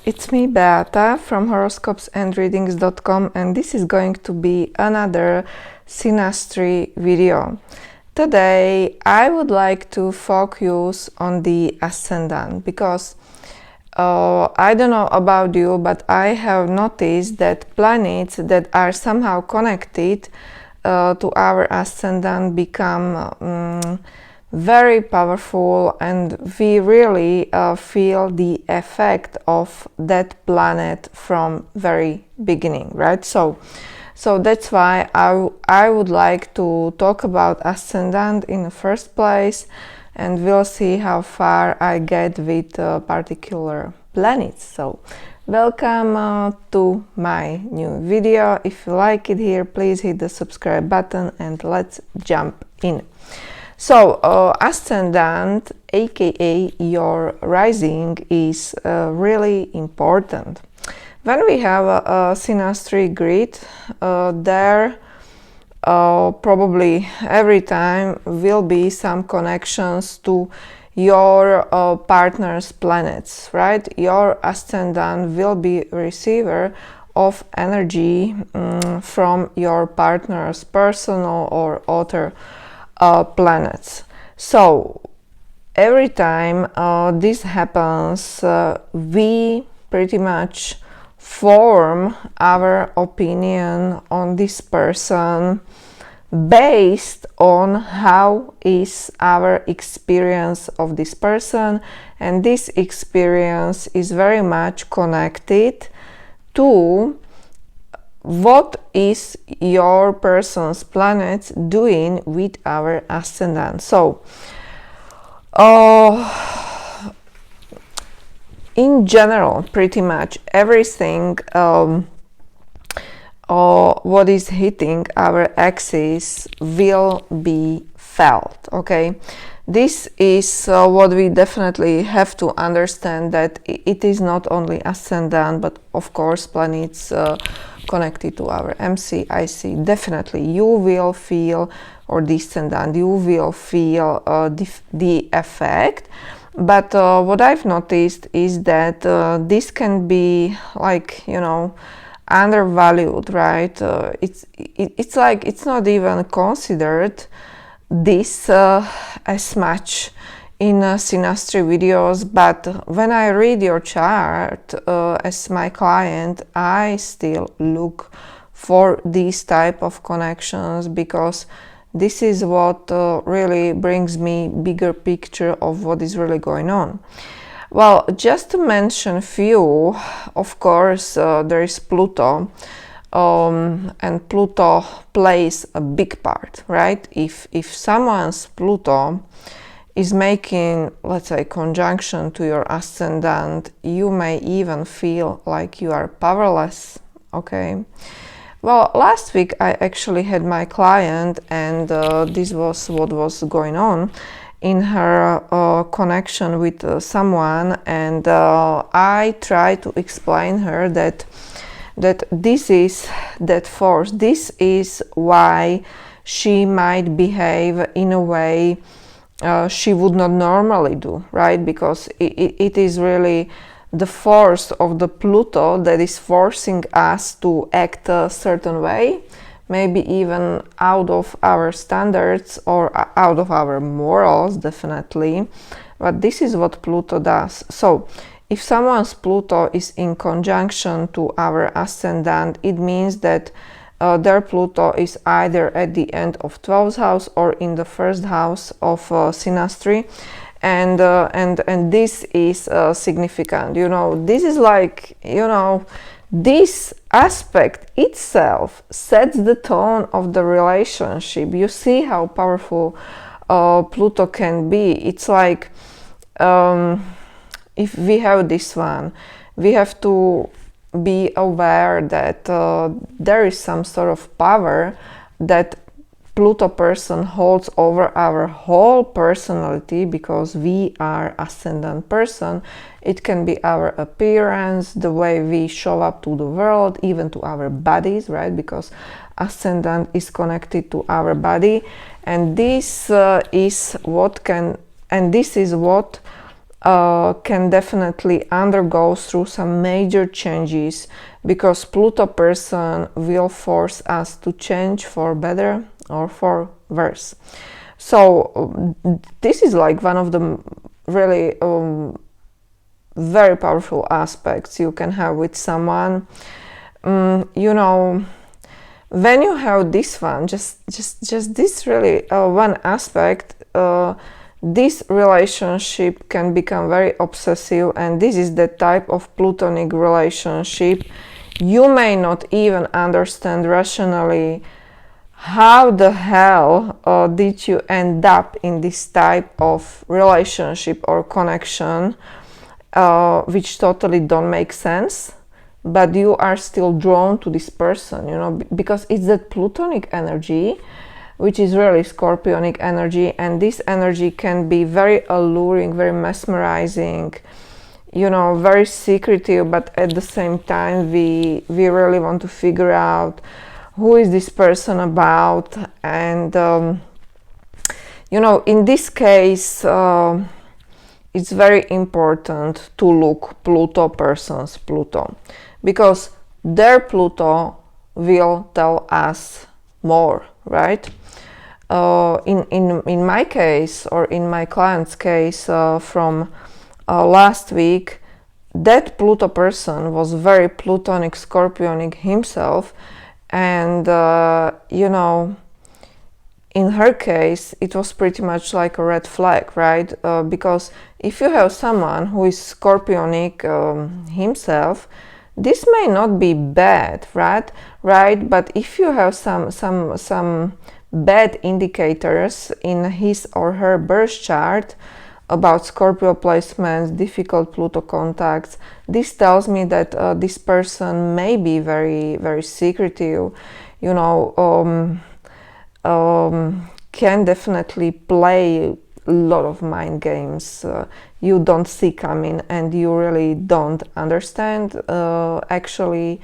it's me Beata from horoscopesandreadings.com, and this is going to be another Synastry video. Today I would like to focus on the Ascendant because I don't know about you, but I have noticed that planets that are somehow connected to our Ascendant become very powerful, and we really feel the effect of that planet from very beginning, right? So that's why I would like to talk about Ascendant in the first place, and we'll see how far I get with particular planets. So welcome to my new video. If you like it here, please hit the subscribe button and let's jump in. So Ascendant, aka your rising, is really important. When we have a Synastry grid, there probably every time will be some connections to your partner's planets, right? Your Ascendant will be a receiver of energy from your partner's personal or other planets. So every time this happens, we pretty much form our opinion on this person based on how is our experience of this person, and this experience is very much connected to what is your person's planet doing with our Ascendant. So in general, pretty much everything what is hitting our axis will be felt, okay? This is what we definitely have to understand, that it is not only Ascendant, but of course planets connected to our MC, IC. Definitely you will feel, or descendant, you will feel the effect. But what I've noticed is that this can be, like, you know, undervalued, right? It's like it's not even considered this as much in Synastry videos, but when I read your chart as my client, I still look for these type of connections, because this is what really brings me bigger picture of what is really going on. Well, just to mention few, of course, there is Pluto, and Pluto plays a big part, right? If someone's Pluto is making, let's say, conjunction to your Ascendant, you may even feel like you are powerless, okay? Well, last week I actually had my client, and this was what was going on in her connection with someone, and I tried to explain her that this is that force, this is why she might behave in a way she would not normally do, right? Because it is really the force of the Pluto that is forcing us to act a certain way, maybe even out of our standards or out of our morals, definitely. But this is what Pluto does. So if someone's Pluto is in conjunction to our Ascendant, it means that their Pluto is either at the end of 12th house or in the first house of Synastry, and this is significant. You know, this is like, you know, this aspect itself sets the tone of the relationship. You see how powerful Pluto can be. It's like if we have this one, we have to be aware that there is some sort of power that Pluto person holds over our whole personality, because we are Ascendant person. It can be our appearance, the way we show up to the world, even to our bodies, right? Because Ascendant is connected to our body, and this is what can definitely undergo through some major changes, because Pluto person will force us to change for better or for worse. So this is like one of the really very powerful aspects you can have with someone. You know, when you have this one, just this really one aspect, this relationship can become very obsessive, and this is the type of Plutonic relationship. You may not even understand rationally how the hell did you end up in this type of relationship or connection, which totally don't make sense, but you are still drawn to this person, you know, because it's that Plutonic energy, which is really Scorpionic energy, and this energy can be very alluring, very mesmerizing, you know, very secretive, but at the same time we really want to figure out who is this person about. And you know, in this case it's very important to look Pluto person's Pluto, because their Pluto will tell us more, right? In my case, or in my client's case, from last week, that Pluto person was very Plutonic Scorpionic himself, and you know, in her case it was pretty much like a red flag, right? Because if you have someone who is Scorpionic himself, this may not be bad, right? But if you have some bad indicators in his or her birth chart about Scorpio placements, difficult Pluto contacts, this tells me that this person may be very secretive, you know, can definitely play a lot of mind games you don't see coming, and you really don't understand. Actually,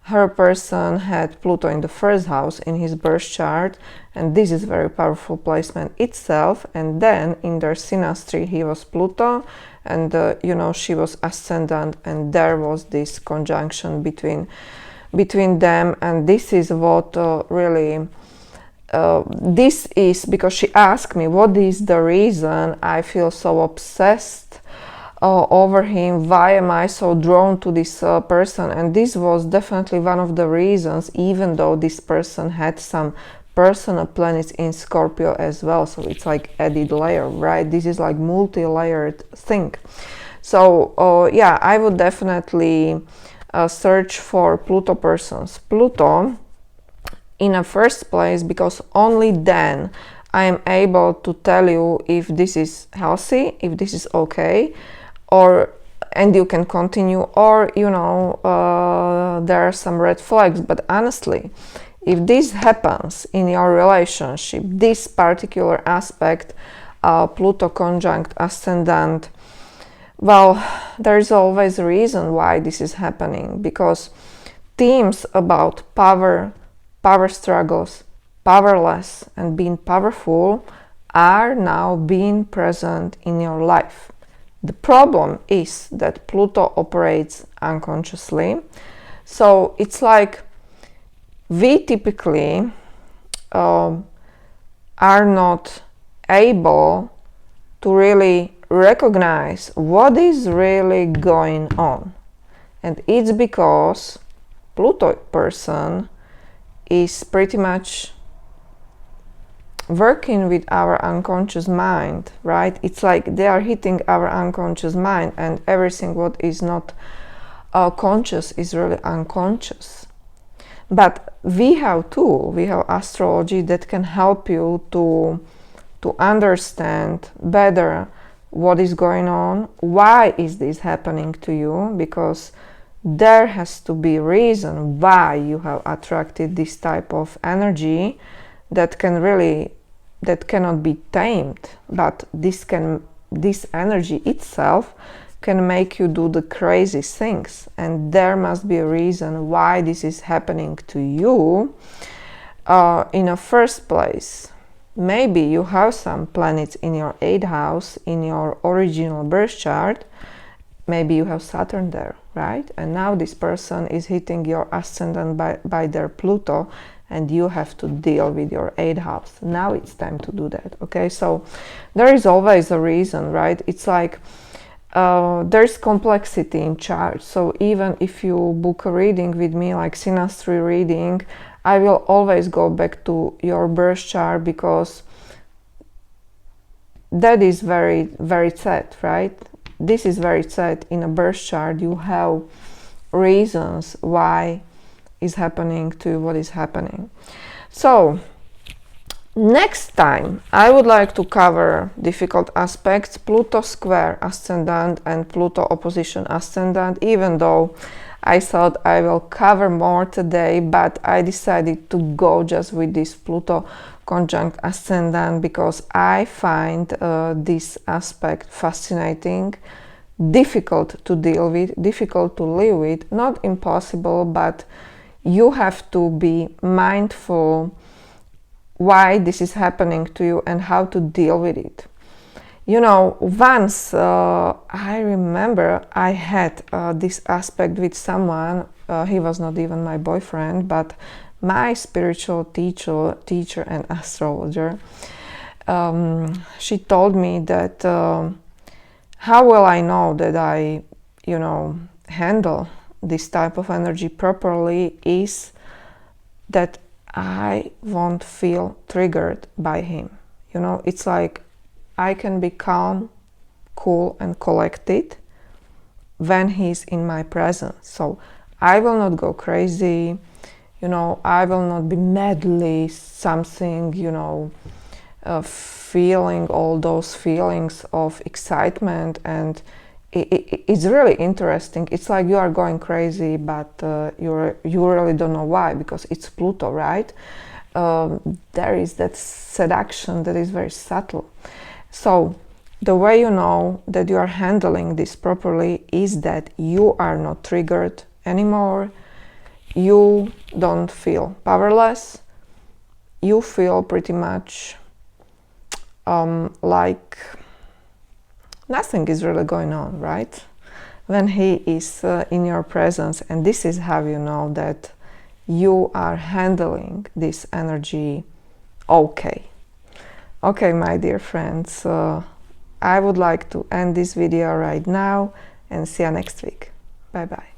her person had Pluto in the first house in his birth chart, and this is very powerful placement itself. And then in their Synastry he was Pluto, and you know, she was Ascendant, and there was this conjunction between them. And this is what really this is, because she asked me what is the reason I feel so obsessed over him, why am I so drawn to this person. And this was definitely one of the reasons, even though this person had some personal planets in Scorpio as well, so it's like added layer, right? This is like multi-layered thing. So yeah, I would definitely search for Pluto persons Pluto in a first place, because only then I am able to tell you if this is healthy, if this is okay, or and you can continue, or you know, there are some red flags. But honestly, if this happens in your relationship, this particular aspect, Pluto Conjunct Ascendant, well, there is always a reason why this is happening, because themes about power struggles, powerless, and being powerful are now being present in your life. The problem is that Pluto operates unconsciously, so it's like we typically are not able to really recognize what is really going on, and it's because Pluto person is pretty much working with our unconscious mind, right? It's like they are hitting our unconscious mind, and everything what is not conscious is really unconscious. But we have tool, we have astrology that can help you to understand better what is going on, why is this happening to you, because there has to be a reason why you have attracted this type of energy that cannot be tamed. But this energy itself can make you do the crazy things, and there must be a reason why this is happening to you in the first place. maybe you have some planets in your 8th house in your original birth chart. Maybe you have Saturn there, right? And now this person is hitting your ascendant by their Pluto, and you have to deal with your 8th house. Now it's time to do that, okay? So there is always a reason, right? It's like there's complexity in chart. So even if you book a reading with me, like Synastry reading, I will always go back to your birth chart, because that is very, very set, right? This is very set in a birth chart. You have reasons why is happening to you what is happening. So next time I would like to cover difficult aspects, Pluto square ascendant and Pluto opposition ascendant, even though I thought I will cover more today, but I decided to go just with this Pluto conjunct ascendant because I find this aspect fascinating, difficult to deal with, difficult to live with, not impossible, but you have to be mindful why this is happening to you and how to deal with it. You know, once I remember I had this aspect with someone. He was not even my boyfriend, but my spiritual teacher and astrologer. She told me that how will I know that I, you know, handle this type of energy properly is that I won't feel triggered by him. You know, it's like I can be calm, cool and collected when he's in my presence. So I will not go crazy, you know, I will not be madly something, you know, feeling all those feelings of excitement. And it's really interesting. It's like you are going crazy, but you really don't know why, because it's Pluto, right? There is that seduction that is very subtle. So the way you know that you are handling this properly is that you are not triggered anymore. You don't feel powerless. You feel pretty much like nothing is really going on, right? When he is in your presence, and this is how you know that you are handling this energy okay. Okay, my dear friends, I would like to end this video right now and see you next week. Bye bye.